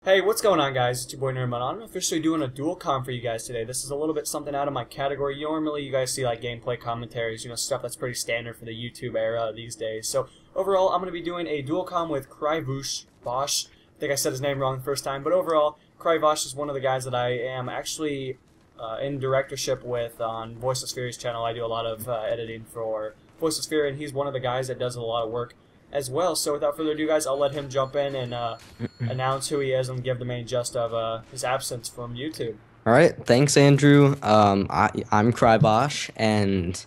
Hey, what's going on, guys? It's your boy Nerdman. I'm officially doing a dual com for you guys today. This is a little bit something out of my category. Normally, you guys see like gameplay commentaries, stuff that's pretty standard for the YouTube era these days. So overall, I'm going to be doing a dual com with Cryvosh. I think I said his name wrong the first time, but overall, Cryvosh is one of the guys that I am actually in directorship with on Voice of Sphere's channel. I do a lot of editing for Voice of Sphere, and he's one of the guys that does a lot of work as well. So without further ado, guys, I'll let him jump in and announce who he is and give the main gist of his absence from YouTube. All right, thanks, Andrew. I'm Cryvosh, and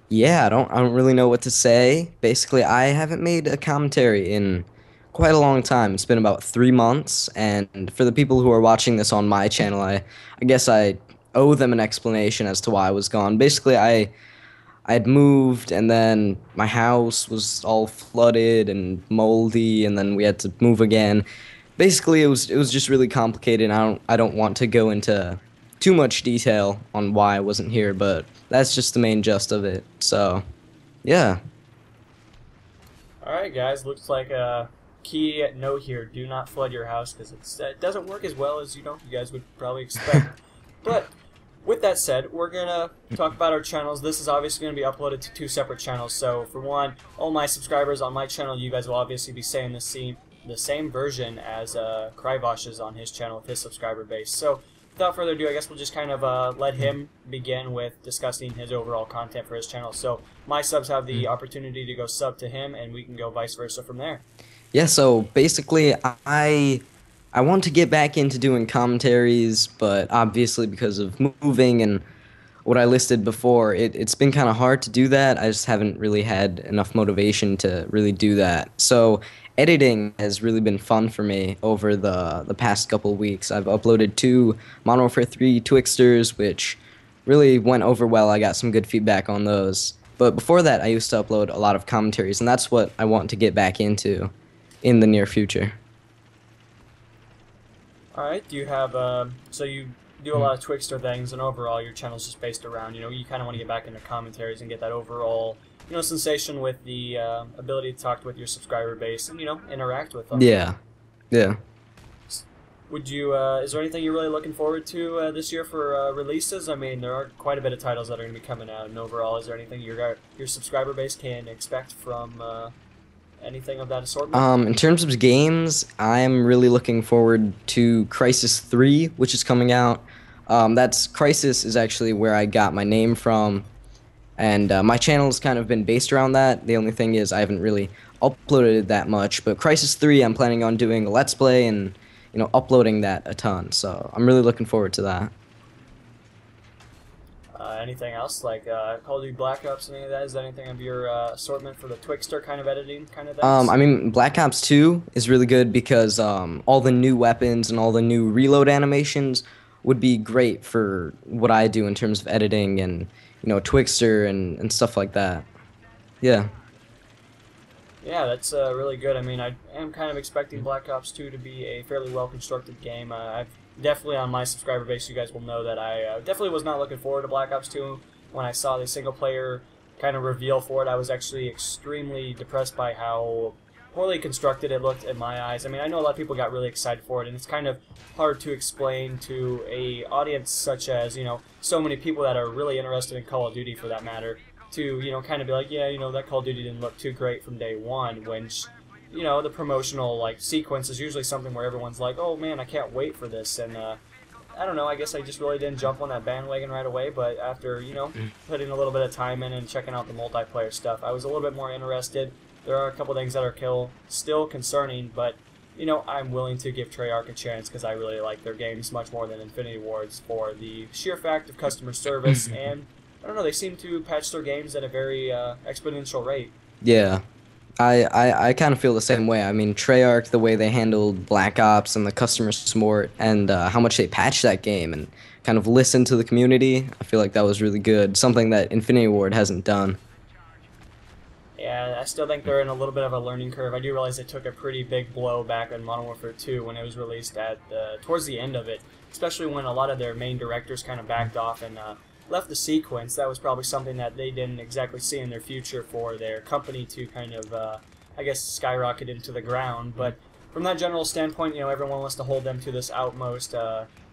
yeah, I don't really know what to say. Basically, I haven't made a commentary in quite a long time. It's been about 3 months, and for the people who are watching this on my channel, I guess I owe them an explanation as to why I was gone. Basically, I had moved, and then my house was all flooded and moldy, and then we had to move again. Basically, it was just really complicated. I don't want to go into too much detail on why I wasn't here, but that's just the main gist of it. So, yeah. Alright, guys, looks like a key note here. Do not flood your house, because it doesn't work as well as you guys would probably expect. But with that said, we're going to talk about our channels. This is obviously going to be uploaded to two separate channels. So, for one, all my subscribers on my channel, you guys will obviously be saying the same version as Cryvosh is on his channel with his subscriber base. So, without further ado, I guess we'll just kind of let him begin with discussing his overall content for his channel. So, my subs have the opportunity to go sub to him, and we can go vice versa from there. Yeah, so basically, I want to get back into doing commentaries, but obviously because of moving and what I listed before, it's been kind of hard to do that. I just haven't really had enough motivation to really do that. So editing has really been fun for me over the past couple of weeks. I've uploaded 2 Modern Warfare 3 Twixters, which really went over well. I got some good feedback on those. But before that, I used to upload a lot of commentaries, and that's what I want to get back into in the near future. Alright, do you have, so you do a lot of Twixter things, and overall your channel's just based around, you kind of want to get back into commentaries and get that overall, sensation with the ability to talk with your subscriber base and, interact with them. Yeah, yeah. Would you, is there anything you're really looking forward to this year for releases? I mean, there are quite a bit of titles that are going to be coming out, and overall, is there anything your subscriber base can expect from anything of that assortment? In terms of games, I'm really looking forward to Crysis 3, which is coming out. Crysis is actually where I got my name from, and my channel's kind of been based around that. The only thing is I haven't really uploaded it that much, but Crysis 3 I'm planning on doing a Let's Play and, uploading that a ton, so I'm really looking forward to that. Anything else, like Call of Duty Black Ops, any of that? Is that anything of your assortment for the Twixter kind of editing kind of things? I mean, Black Ops 2 is really good because all the new weapons and all the new reload animations would be great for what I do in terms of editing and, Twixter and stuff like that. Yeah. Yeah, that's really good. I mean, I am kind of expecting Black Ops 2 to be a fairly well-constructed game. I've definitely, on my subscriber base, you guys will know that I definitely was not looking forward to Black Ops 2. When I saw the single-player kind of reveal for it, I was actually extremely depressed by how poorly constructed it looked in my eyes. I mean, I know a lot of people got really excited for it, and it's kind of hard to explain to a audience such as, so many people that are really interested in Call of Duty, for that matter, to, kind of be like, yeah, that Call of Duty didn't look too great from day one, when, the promotional, like, sequence is usually something where everyone's like, oh, man, I can't wait for this, and, I don't know, I guess I just really didn't jump on that bandwagon right away, but after, putting a little bit of time in and checking out the multiplayer stuff, I was a little bit more interested. There are a couple things that are still concerning, but, I'm willing to give Treyarch a chance because I really like their games much more than Infinity Ward's for the sheer fact of customer service, and I don't know, they seem to patch their games at a very exponential rate. Yeah. I kind of feel the same way. I mean, Treyarch, the way they handled Black Ops and the customer support and how much they patched that game and kind of listened to the community, I feel like that was really good. Something that Infinity Ward hasn't done. Yeah, I still think they're in a little bit of a learning curve. I do realize they took a pretty big blow back in Modern Warfare 2 when it was released towards the end of it, especially when a lot of their main directors kind of backed off and left the sequence. That was probably something that they didn't exactly see in their future for their company to kind of, I guess, skyrocket into the ground. But from that general standpoint, everyone wants to hold them to this utmost,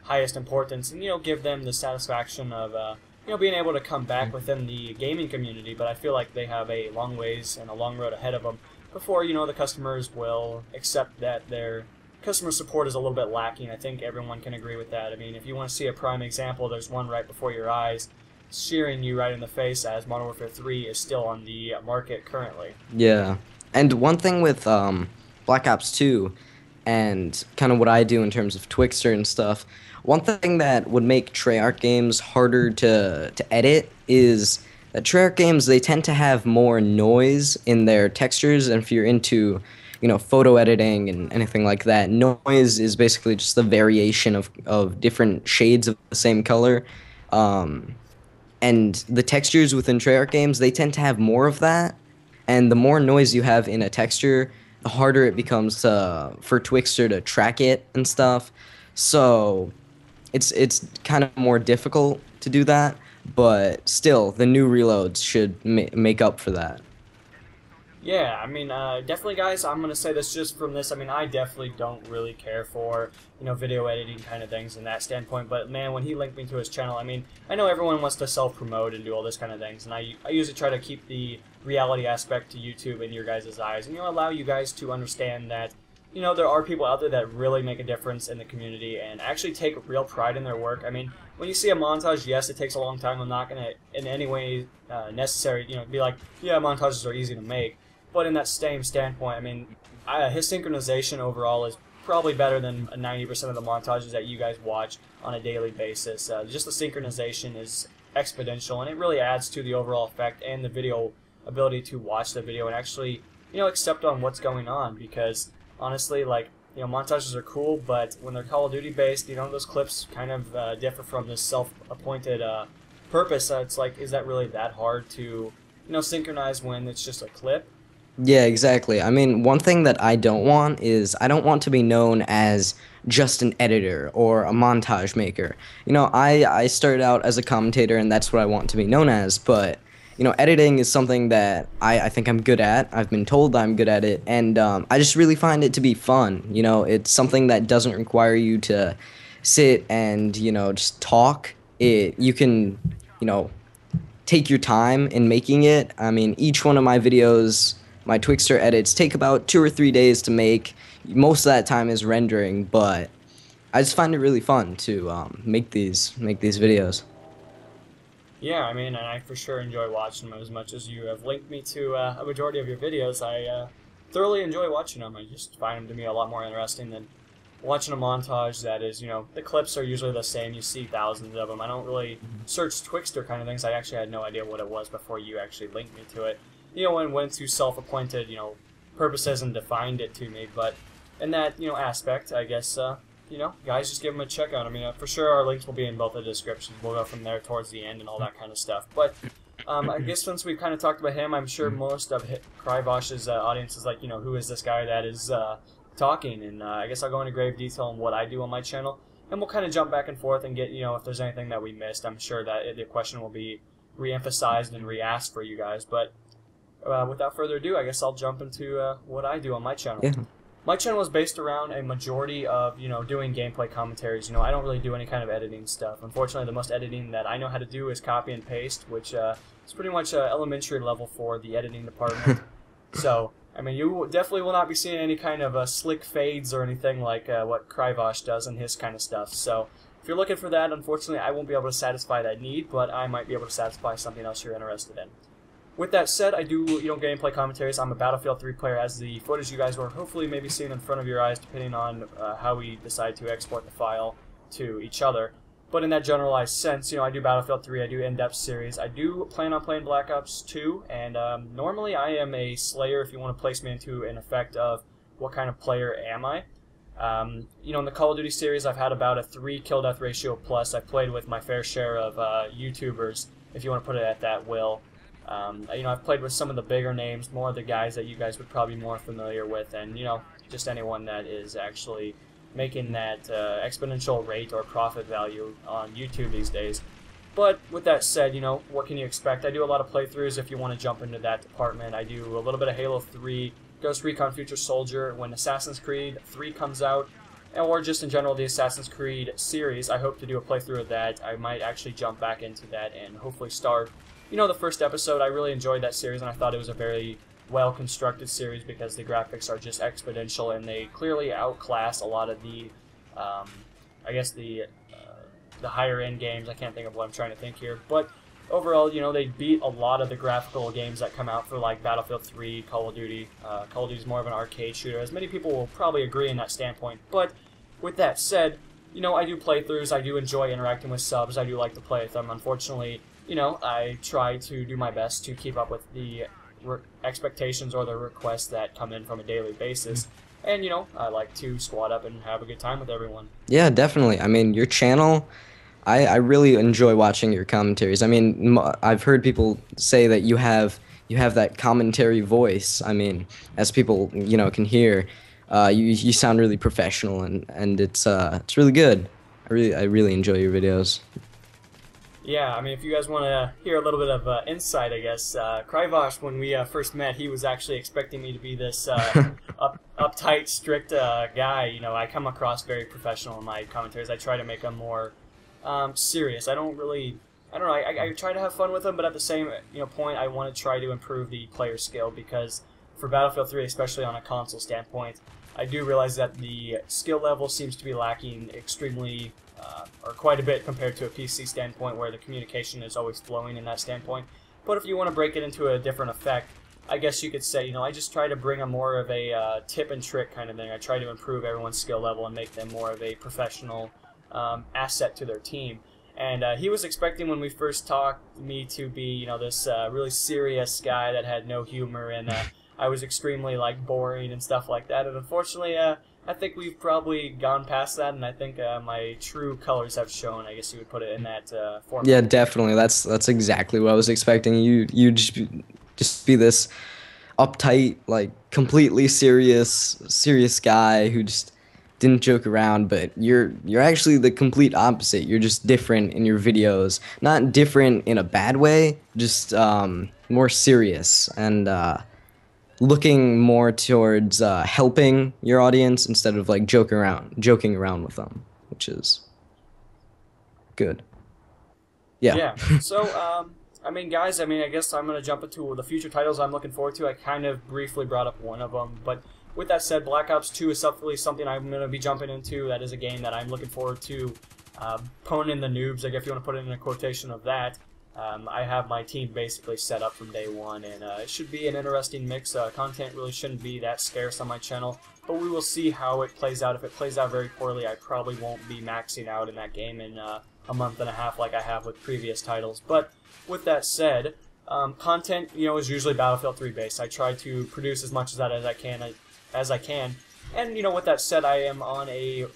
highest importance, and give them the satisfaction of being able to come back within the gaming community. But I feel like they have a long ways and a long road ahead of them before the customers will accept that their customer support is a little bit lacking. I think everyone can agree with that. I mean, if you want to see a prime example, there's one right before your eyes, shearing you right in the face, as Modern Warfare 3 is still on the market currently. Yeah, and one thing with Black Ops 2 and kind of what I do in terms of Twixter and stuff, one thing that would make Treyarch games harder to edit is that Treyarch games, they tend to have more noise in their textures, and if you're into photo editing and anything like that, noise is basically just the variation of different shades of the same color. And the textures within Treyarch games, they tend to have more of that, and the more noise you have in a texture, the harder it becomes for Twixter to track it and stuff. So it's kind of more difficult to do that, but still, the new reloads should make up for that. Yeah, I mean, definitely, guys, I'm going to say this just from this. I mean, I definitely don't really care for, video editing kind of things in that standpoint. But, man, when he linked me to his channel, I mean, I know everyone wants to self-promote and do all this kind of things. And I usually try to keep the reality aspect to YouTube in your guys' eyes. And, allow you guys to understand that, there are people out there that really make a difference in the community and actually take real pride in their work. I mean, when you see a montage, yes, it takes a long time. I'm not going to, in any way necessary, be like, yeah, montages are easy to make. But in that same standpoint, I mean, his synchronization overall is probably better than 90% of the montages that you guys watch on a daily basis. Just the synchronization is exponential, and it really adds to the overall effect and the video ability to watch the video and actually, accept on what's going on. Because honestly, like, montages are cool, but when they're Call of Duty based, those clips kind of differ from this self-appointed purpose. It's like, is that really that hard to, synchronize when it's just a clip? Yeah, exactly. I mean, one thing that I don't want is I don't want to be known as just an editor or a montage maker. I started out as a commentator, and that's what I want to be known as, but, editing is something that I think I'm good at. I've been told I'm good at it, and I just really find it to be fun. It's something that doesn't require you to sit and, just talk. You can, take your time in making it. I mean, each one of my videos, my Twixter edits, take about 2 or 3 days to make. Most of that time is rendering, but I just find it really fun to make these videos. Yeah, I mean, and I for sure enjoy watching them as much as you have linked me to a majority of your videos. I thoroughly enjoy watching them. I just find them to be a lot more interesting than watching a montage that is, the clips are usually the same. You see thousands of them. I don't really search Twixter kind of things. I actually had no idea what it was before you actually linked me to it. And went to self-appointed, purposes and defined it to me. But in that, aspect, I guess, guys, just give them a check out. I mean, for sure our links will be in both the descriptions. We'll go from there towards the end and all that kind of stuff. But I guess since we've kind of talked about him, I'm sure most of Cryvosh's audience is like, who is this guy that is talking? And I guess I'll go into grave detail on what I do on my channel. And we'll kind of jump back and forth and get, if there's anything that we missed. I'm sure that the question will be re-emphasized and re-asked for you guys. But without further ado, I guess I'll jump into what I do on my channel. Yeah. My channel is based around a majority of, doing gameplay commentaries. I don't really do any kind of editing stuff. Unfortunately, the most editing that I know how to do is copy and paste, which is pretty much elementary level for the editing department. So, I mean, you definitely will not be seeing any kind of slick fades or anything like what Cryvosh does and his kind of stuff. So, if you're looking for that, unfortunately, I won't be able to satisfy that need, but I might be able to satisfy something else you're interested in. With that said, I do gameplay commentaries. I'm a Battlefield 3 player, as the footage you guys will hopefully maybe seeing in front of your eyes, depending on how we decide to export the file to each other. But in that generalized sense, I do Battlefield 3, I do in-depth series. I do plan on playing Black Ops 2, and normally I am a Slayer if you want to place me into an effect of what kind of player am I. In the Call of Duty series, I've had about a 3 kill-death ratio plus. I've played with my fair share of YouTubers, if you want to put it at that will. I've played with some of the bigger names, more of the guys that you guys would probably be more familiar with, and, just anyone that is actually making that exponential rate or profit value on YouTube these days. But with that said, what can you expect? I do a lot of playthroughs if you want to jump into that department. I do a little bit of Halo 3 Ghost Recon Future Soldier, when Assassin's Creed 3 comes out, or just in general the Assassin's Creed series. I hope to do a playthrough of that. I might actually jump back into that and hopefully start, the first episode. I really enjoyed that series, and I thought it was a very well-constructed series because the graphics are just exponential, and they clearly outclass a lot of the, I guess the higher-end games. I can't think of what I'm trying to think here, but overall, they beat a lot of the graphical games that come out for like Battlefield 3, Call of Duty. Call of Duty is more of an arcade shooter, as many people will probably agree in that standpoint. But with that said, I do playthroughs. I do enjoy interacting with subs. I do like to play with them. Unfortunately, I try to do my best to keep up with the expectations or the requests that come in from a daily basis. And, I like to squad up and have a good time with everyone. Yeah, definitely. I mean, your channel, I really enjoy watching your commentaries. I mean, I've heard people say that you have that commentary voice. I mean, as people can hear, you sound really professional, and it's really good. I really enjoy your videos. Yeah, I mean, if you guys want to hear a little bit of insight, I guess, Cryvosh, when we first met, he was actually expecting me to be this uptight, strict guy. I come across very professional in my commentaries. I try to make them more serious. I don't know, I try to have fun with them, but at the same point, I want to try to improve the player skill, because for Battlefield 3, especially on a console standpoint, I do realize that the skill level seems to be lacking extremely, or quite a bit compared to a PC standpoint, where the communication is always flowing in that standpoint. But if you want to break it into a different effect, I guess you could say, I just try to bring a more of a tip and trick kind of thing. I try to improve everyone's skill level and make them more of a professional asset to their team. And he was expecting, when we first talked, me to be, this really serious guy that had no humor, and I was extremely boring and stuff like that. And unfortunately, I think we've probably gone past that, and I think my true colors have shown. I guess you would put it in that format. Yeah, definitely. That's exactly what I was expecting. You just be this uptight, completely serious guy who just didn't joke around, but you're actually the complete opposite. You're just different in your videos. Not different in a bad way, just more serious and looking more towards helping your audience instead of joking around with them, which is good. Yeah. So I mean, guys, I guess I'm going to jump into the future titles I'm looking forward to. I kind of briefly brought up one of them, but with that said, Black Ops 2 is definitely something I'm going to be jumping into. That is a game that I'm looking forward to poning the noobs, if you want to put it in a quotation of that. I have my team basically set up from day one, and it should be an interesting mix. Content really shouldn't be that scarce on my channel, but we will see how it plays out. If it plays out very poorly, I probably won't be maxing out in that game in a month and a half like I have with previous titles. But with that said, content is usually Battlefield 3 based. I try to produce as much of that as I can. And with that said, I am on a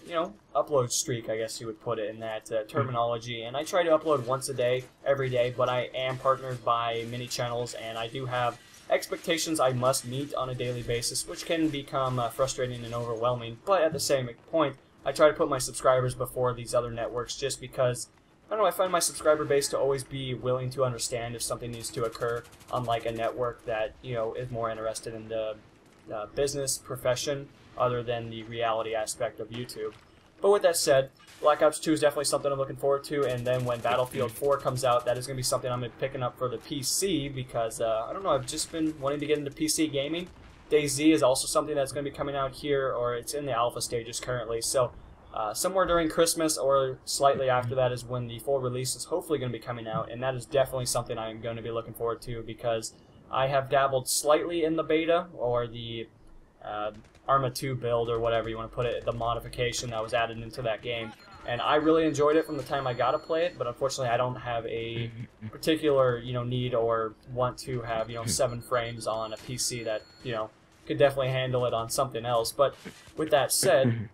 upload streak, I guess you would put it in that terminology. And I try to upload once a day, every day. But I am partnered by many channels, and I do have expectations I must meet on a daily basis, which can become frustrating and overwhelming. But at the same point, I try to put my subscribers before these other networks, just because I don't know, I find my subscriber base to always be willing to understand if something needs to occur, unlike a network that is more interested in the business profession other than the reality aspect of YouTube. But with that said, Black Ops 2 is definitely something I'm looking forward to, and then when Battlefield 4 comes out, that is going to be something I'm going to be picking up for the PC, because, I don't know, I've just been wanting to get into PC gaming. DayZ is also something that's going to be coming out here, or it's in the alpha stages currently, so somewhere during Christmas or slightly after that is when the full release is hopefully going to be coming out, and that is definitely something I'm going to be looking forward to, because I have dabbled slightly in the beta, or the Arma 2 build, or whatever you want to put it, the modification that was added into that game. And I really enjoyed it from the time I got to play it, but unfortunately I don't have a particular, need or want to have, 7 frames on a PC that, could definitely handle it on something else. But with that said,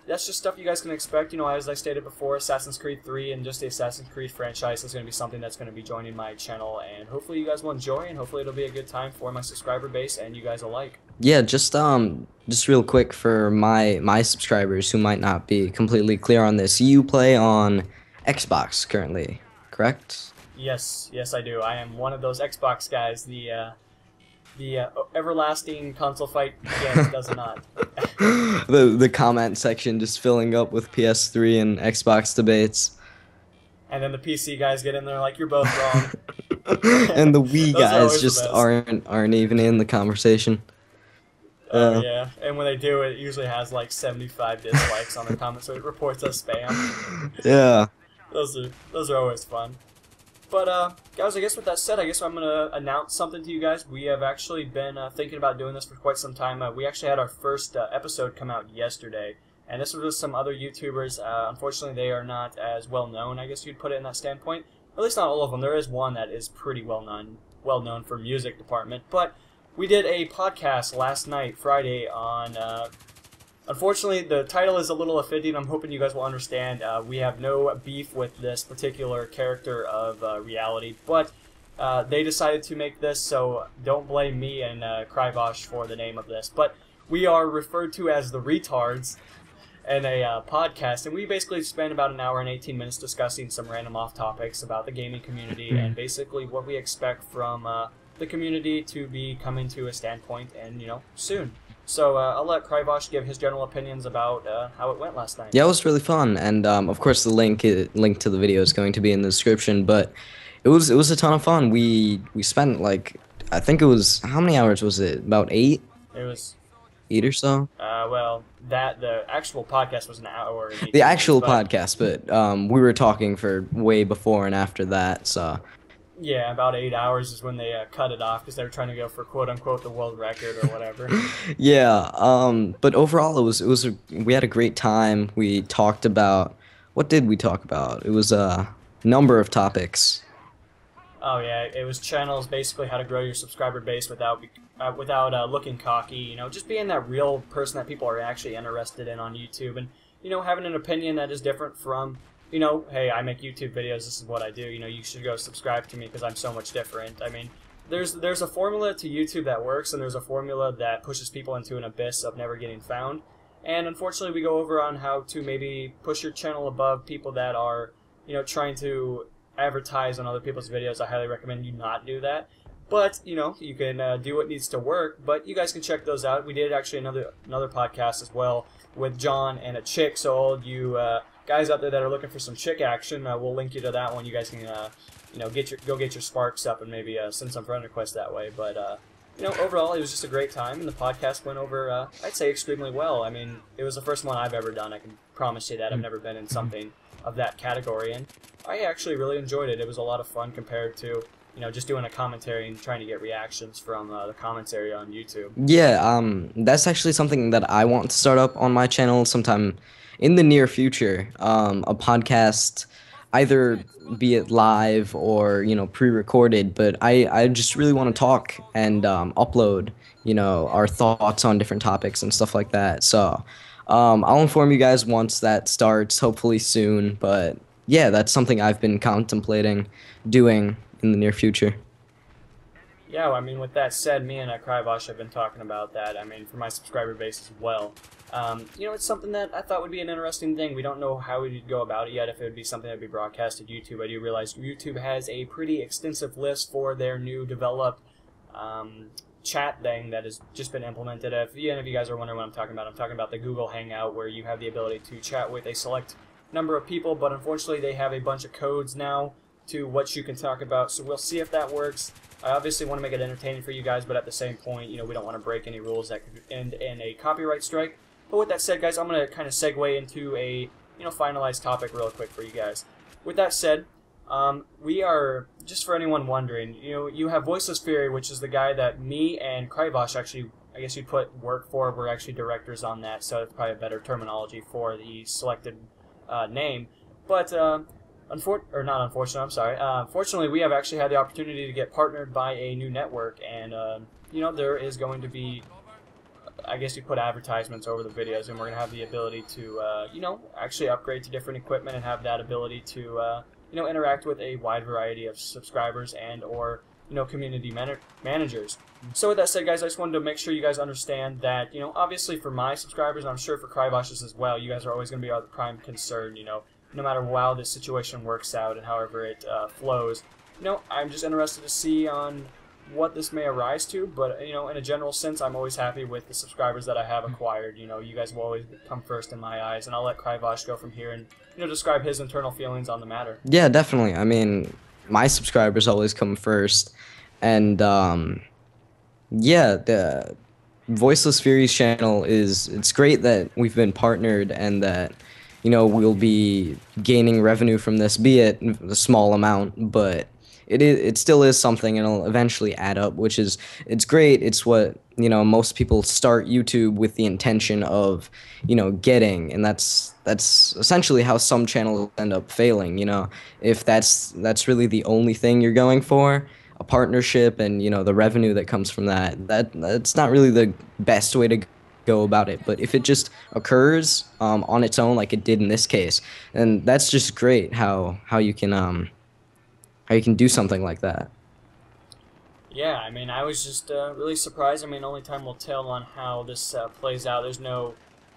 that's just stuff you guys can expect. As I stated before, Assassin's Creed 3 and just the Assassin's Creed franchise is going to be something that's going to be joining my channel, and hopefully you guys will enjoy, and hopefully it'll be a good time for my subscriber base and you guys alike. Yeah, just real quick for my subscribers who might not be completely clear on this, you play on Xbox currently, correct? Yes, I do. I am one of those Xbox guys, the the everlasting console fight begins, does it not? The comment section just filling up with PS3 and Xbox debates. And then the PC guys get in there like, you're both wrong. And the Wii Those are guys always the just best. aren't even in the conversation. Oh yeah, and when they do, it usually has like 75 dislikes on the comments, so it reports as spam. Yeah. Those are always fun. But guys, I guess with that said, I guess I'm gonna announce something to you guys. We have actually been thinking about doing this for quite some time. We actually had our first episode come out yesterday, and this was with some other YouTubers. Unfortunately, they are not as well known, I guess you'd put it in that standpoint. At least not all of them. There is one that is pretty well known for music department, but we did a podcast last night, Friday, on, unfortunately, the title is a little offending. I'm hoping you guys will understand. We have no beef with this particular character of reality, but they decided to make this, so don't blame me and Cryvosh for the name of this. But we are referred to as the Retards in a podcast, and we basically spent about an hour and 18 minutes discussing some random off topics about the gaming community and basically what we expect from the community to be coming to a standpoint, and soon. So I'll let Cryvosh give his general opinions about how it went last night. Yeah, it was really fun, and of course the link to the video is going to be in the description. But it was a ton of fun. We spent like, I think it was, how many hours was it? About 8? It was 8 or so. Well, the actual podcast was an hour. And 18 The actual minutes, podcast, but we were talking for way before and after that. So yeah, about 8 hours is when they cut it off because they were trying to go for quote unquote the world record or whatever. yeah, but overall we had a great time. We talked about, what did we talk about? It was a number of topics. Oh yeah, it was channels, basically how to grow your subscriber base without looking cocky. Just being that real person that people are actually interested in on YouTube, and having an opinion that is different from hey, I make YouTube videos, this is what I do, you should go subscribe to me because I'm so much different. I mean, there's a formula to YouTube that works, and there's a formula that pushes people into an abyss of never getting found. And unfortunately, we go over on how to maybe push your channel above people that are, trying to advertise on other people's videos. I highly recommend you not do that. But, you can do what needs to work, but you guys can check those out. We did actually another podcast as well with John and a chick, so all you guys out there that are looking for some chick action, we'll link you to that one. You guys can, go get your sparks up and maybe send some friend requests that way. But, overall, it was just a great time, and the podcast went over, I'd say, extremely well. I mean, it was the first one I've ever done. I can promise you that. I've never been in something of that category, and I actually really enjoyed it. It was a lot of fun compared to, just doing a commentary and trying to get reactions from the commentary on YouTube. Yeah, that's actually something that I want to start up on my channel sometime in the near future. A podcast, either be it live or pre-recorded, but I just really want to talk and upload our thoughts on different topics and stuff like that. So I'll inform you guys once that starts, hopefully soon. But yeah, that's something I've been contemplating doing in the near future. Yeah, well, I mean, with that said, me and Cryvosh have been talking about that. I mean, for my subscriber base as well. It's something that I thought would be an interesting thing. We don't know how we'd go about it yet, if it would be something that would be broadcasted YouTube. I do realize YouTube has a pretty extensive list for their new developed chat thing that has just been implemented. If any of you guys are wondering what I'm talking about the Google Hangout, where you have the ability to chat with a select number of people, but unfortunately they have a bunch of codes now to what you can talk about, so we'll see if that works. I obviously want to make it entertaining for you guys, but at the same point, we don't want to break any rules that could end in a copyright strike. But with that said, guys, I'm going to kind of segue into a finalized topic real quick for you guys. With that said, we are, just for anyone wondering, you have Voiceless Fury, which is the guy that me and Cryvosh actually, I guess you'd put work for. We're actually directors on that, so it's probably a better terminology for the selected name. But Fortunately, we have actually had the opportunity to get partnered by a new network, and there is going to be, I guess you put advertisements over the videos, and we're going to have the ability to, actually upgrade to different equipment and have that ability to, interact with a wide variety of subscribers and or community managers. So with that said, guys, I just wanted to make sure you guys understand that, obviously for my subscribers, and I'm sure for Cryvosh's as well, you guys are always going to be our prime concern, no matter how this situation works out and however it flows. I'm just interested to see on what this may arise to, but you know, in a general sense, I'm always happy with the subscribers that I have acquired. You know, you guys will always come first in my eyes, and I'll let Cryvosh go from here and describe his internal feelings on the matter. Yeah, definitely. I mean, my subscribers always come first, and yeah, the Voiceless Fury's channel it's great that we've been partnered and that we'll be gaining revenue from this, be it a small amount, but it still is something, and it'll eventually add up, which is it's great. It's what most people start YouTube with the intention of getting, and that's essentially how some channels end up failing. If that's really the only thing you're going for, a partnership, and the revenue that comes from that's not really the best way to go about it. But if it just occurs on its own, like it did in this case, then that's just great how you can do something like that. Yeah, I mean, I was just really surprised. I mean, only time will tell on how this plays out. There's no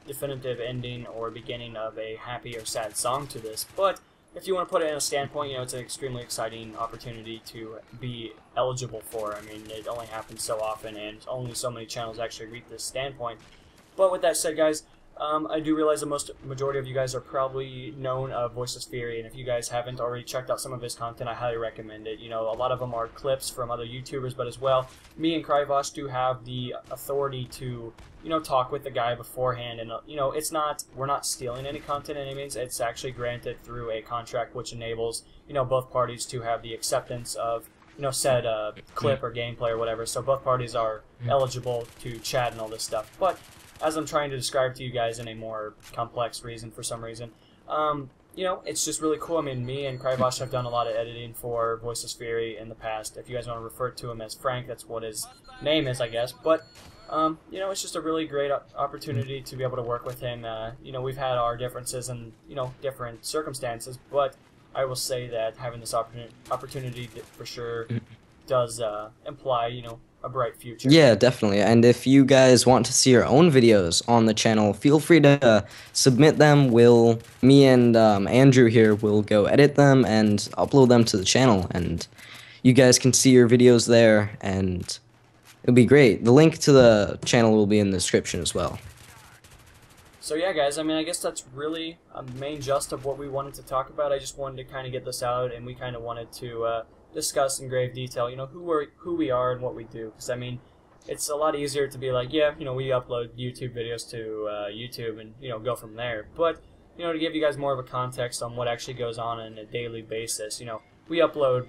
definitive ending or beginning of a happy or sad song to this, but if you want to put it in a standpoint, it's an extremely exciting opportunity to be eligible for. I mean, it only happens so often, and only so many channels actually reach this standpoint. But with that said, guys, I do realize the majority of you guys are probably known of Voiceless Fury, and if you guys haven't already checked out some of his content, I highly recommend it. A lot of them are clips from other YouTubers, but as well, me and Cryvosh do have the authority to talk with the guy beforehand, and we're not stealing any content in any means. It's actually granted through a contract which enables both parties to have the acceptance of said clip or gameplay or whatever. So both parties are eligible to chat and all this stuff. But as I'm trying to describe to you guys in a more complex reason for some reason, it's just really cool. I mean, me and Cryvosh have done a lot of editing for Voiceless Fury in the past. If you guys want to refer to him as Frank, that's what his name is, I guess. But it's just a really great opportunity to be able to work with him. We've had our differences and different circumstances, but I will say that having this opportunity for sure does imply a bright future. Yeah, definitely. And if you guys want to see your own videos on the channel, feel free to submit them. Me and Andrew here will go edit them and upload them to the channel, and you guys can see your videos there, and it'll be great. The link to the channel will be in the description as well. So yeah, guys, I mean, I guess that's really a main gist of what we wanted to talk about. I just wanted to kind of get this out, and we kind of wanted to discuss in grave detail, who we are and what we do. Because I mean, it's a lot easier to be like, yeah, we upload YouTube videos to YouTube and go from there. But to give you guys more of a context on what actually goes on a daily basis, we upload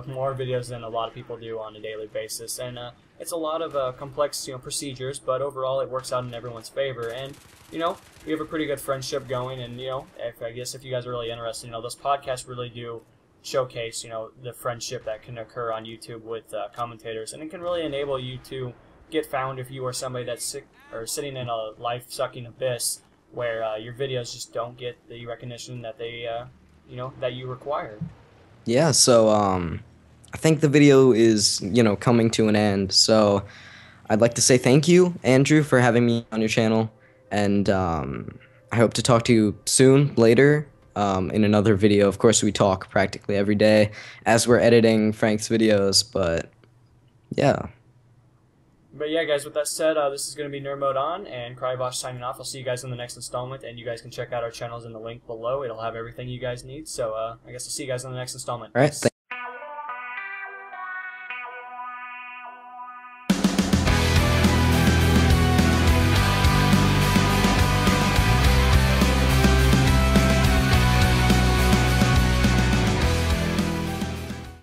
more videos than a lot of people do on a daily basis, and it's a lot of complex procedures, but overall it works out in everyone's favor. And we have a pretty good friendship going, and I guess if you guys are really interested, those podcasts really do showcase the friendship that can occur on YouTube with commentators, and it can really enable you to get found if you are somebody that's sick or sitting in a life-sucking abyss where your videos just don't get the recognition that they that you require. Yeah, so I think the video is coming to an end, so I'd like to say thank you, Andrew, for having me on your channel, and I hope to talk to you soon, later, in another video. Of course, we talk practically every day as we're editing Frank's videos, but yeah. But yeah, guys, with that said, this is going to be Nerd Mode On, and Cryvosh signing off. I'll see you guys in the next installment, and you guys can check out our channels in the link below. It'll have everything you guys need, so I guess I'll see you guys in the next installment. All right.